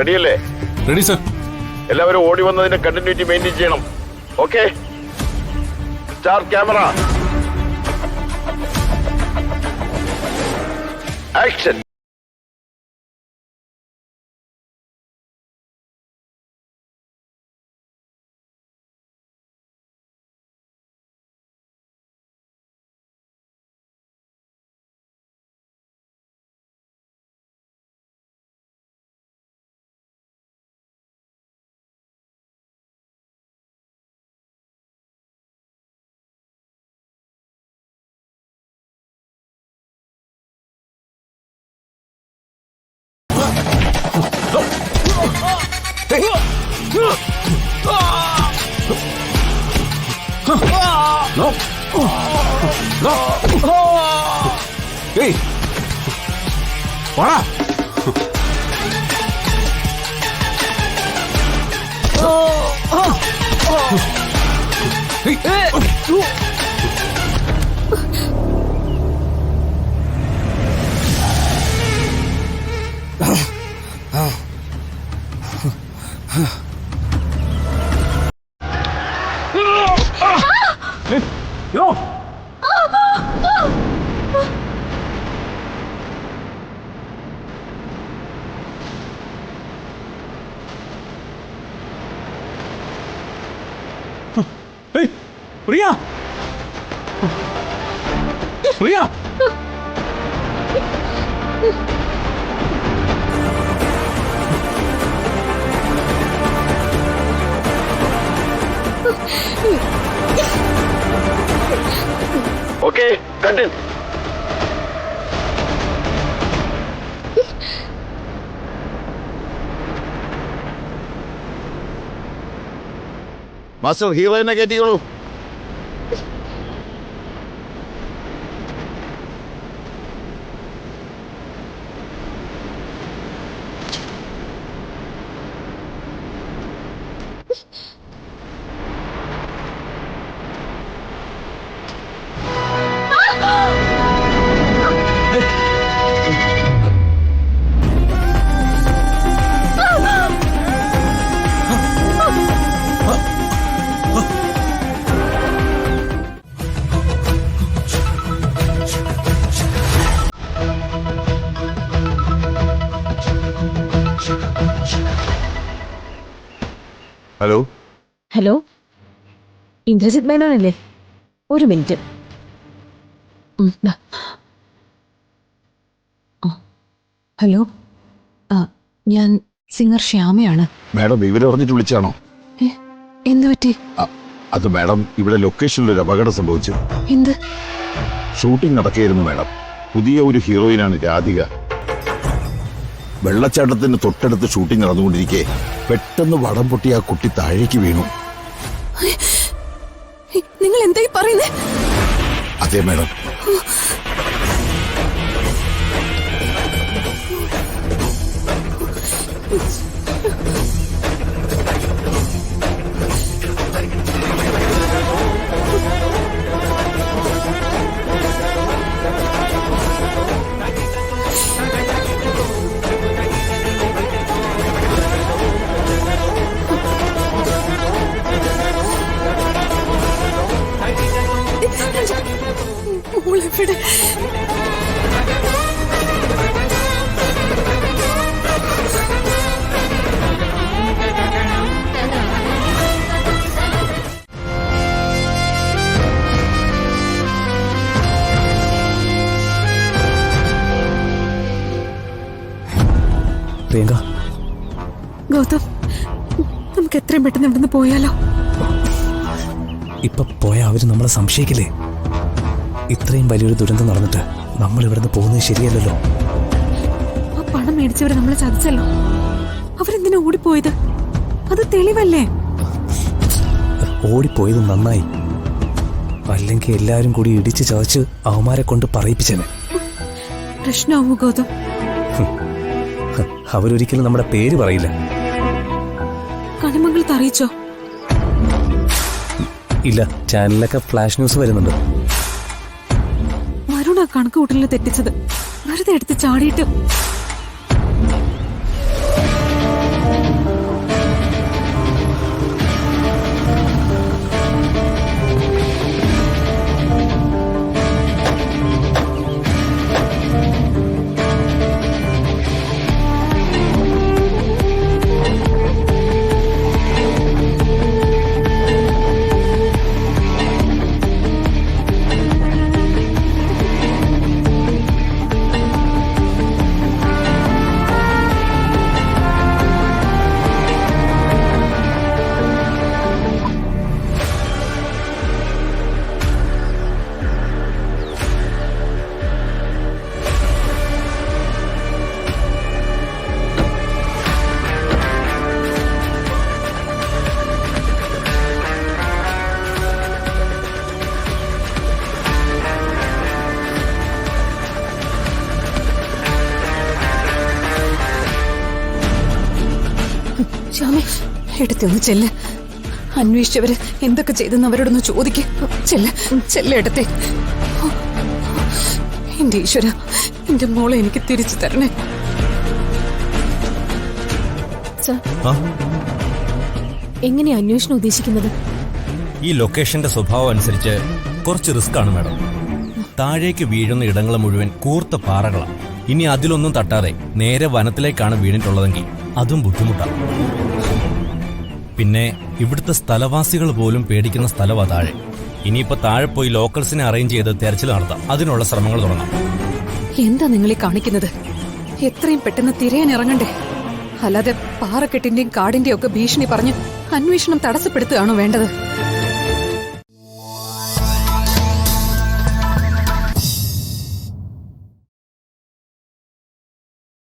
റെഡിയല്ലേ? Ready sir. എല്ലാവരും ഓടി വന്നതിന്റെ കണ്ടിന്യൂറ്റി മെയിൻറ്റെയിൻ ചെയ്യണം. Okay, start camera, action. Priya, Priya, okay, continue. Master, ഹീറോയിനെ കയറ്റിക്കോളൂ. ഹലോ ഹലോ, ഇന്ദ്രജിത് മേനോനല്ലേ? ഒരു മിനിറ്റ്. ഹലോ, ഞാൻ സിംഗർ ശ്യാമയാണ്. മാഡം, വിവരം അറിഞ്ഞിട്ട് വിളിച്ചാണോ? എന്ത് പറ്റി? അത് മാഡം, ഇവിടെ ലൊക്കേഷനിൽ ഒരു അപകടം സംഭവിച്ചു. എന്ത്? ഷൂട്ടിംഗ് നടക്കുകയായിരുന്നു മാഡം. പുതിയ ഒരു ഹീറോയിനാണ് രാധിക. വെള്ളച്ചാട്ടത്തിന് തൊട്ടടുത്ത് ഷൂട്ടിംഗ് നടന്നുകൊണ്ടിരിക്കെ പെട്ടെന്ന് വടം പൊട്ടി ആ കുട്ടി താഴേക്ക് വീണു. നിങ്ങൾ എന്തായി പറയുന്നേ? അതെ മാഡം. മോളെവിടെ? പ്രിയങ്ക, ഗൗതം, നമുക്ക് എത്രയും പെട്ടെന്ന് ഇവിടുന്ന് പോയാലോ? ഇപ്പൊ പോയാ അവര് നമ്മളെ സംശയിക്കില്ലേ? ഇത്രയും വലിയൊരു ദുരന്തം നടന്നിട്ട് നമ്മൾ ഇവിടുന്ന് പോകുന്നത് ശരിയല്ലല്ലോ. ആ പണം മേടിച്ചവരെ നമ്മളെ ചതിച്ചല്ലോ. അവരെന്തിനാ ഓടിപ്പോയത്? അത് തെളിവല്ലേ? ഓടിപ്പോയത് നന്നായി, അല്ലെങ്കിൽ എല്ലാരും കൂടി ഇടിച്ച് ചതച്ച് അവന്മാരെ കൊണ്ട് പറയിപ്പിച്ചേനെ. പ്രശ്നമാവൂ ഗൗതം? അവരൊരിക്കലും നമ്മുടെ പേര് പറയില്ല. കണിമംഗലത്ത് അറിയിച്ചോ? ഇല്ല, ചാനലിലൊക്കെ ഫ്ലാഷ് ന്യൂസ് വരുന്നുണ്ട്. വരുണ കണക്ക് കൂട്ടലിൽ തെറ്റിച്ചത്. വെറുതെ എടുത്ത് ചാടിയിട്ട് ശ്യാമേ, എടുത്തി ഒന്ന് ചെല്ല്. അന്വേഷിച്ചവര് എന്തൊക്കെ ചെയ്തെന്ന് അവരോടൊന്ന് ചോദിക്ക്. ചെല്ല് എടുത്തേ. എന്റെ ഈശ്വര, എന്റെ മോളെ എനിക്ക് തിരിച്ചു തരണേ. സർ, എങ്ങനെയാ അന്വേഷണം ഉദ്ദേശിക്കുന്നത്? ഈ ലൊക്കേഷന്റെ സ്വഭാവം അനുസരിച്ച് കുറച്ച് റിസ്ക് ആണ് മാഡം. താഴേക്ക് വീഴുന്ന ഇടങ്ങൾ മുഴുവൻ കൂർത്ത പാറകളാണ്. ഇനി അതിലൊന്നും തട്ടാതെ നേരെ വനത്തിലേക്കാണ് വീണിട്ടുള്ളതെങ്കിൽ അതും ബുദ്ധിമുട്ടാണ്. പിന്നെ ഇവിടുത്തെ സ്ഥലവാസികൾ പോലും പേടിക്കുന്ന സ്ഥലവാ താഴെ. ഇനിയിപ്പോ താഴെ പോയി ലോക്കൽസിനെ അറേഞ്ച് ചെയ്ത് തെരച്ചിൽ നടത്താം. അതിനുള്ള ശ്രമങ്ങൾ തുടങ്ങാം. എന്താ നിങ്ങളീ കാണിക്കുന്നത്? എത്രയും പെട്ടെന്ന് തിരയാൻ ഇറങ്ങണ്ടേ? അല്ലാതെ പാറക്കെട്ടിന്റെയും കാടിന്റെയും ഒക്കെ ഭീഷണി പറഞ്ഞ് അന്വേഷണം തടസ്സപ്പെടുത്തുകയാണോ വേണ്ടത്?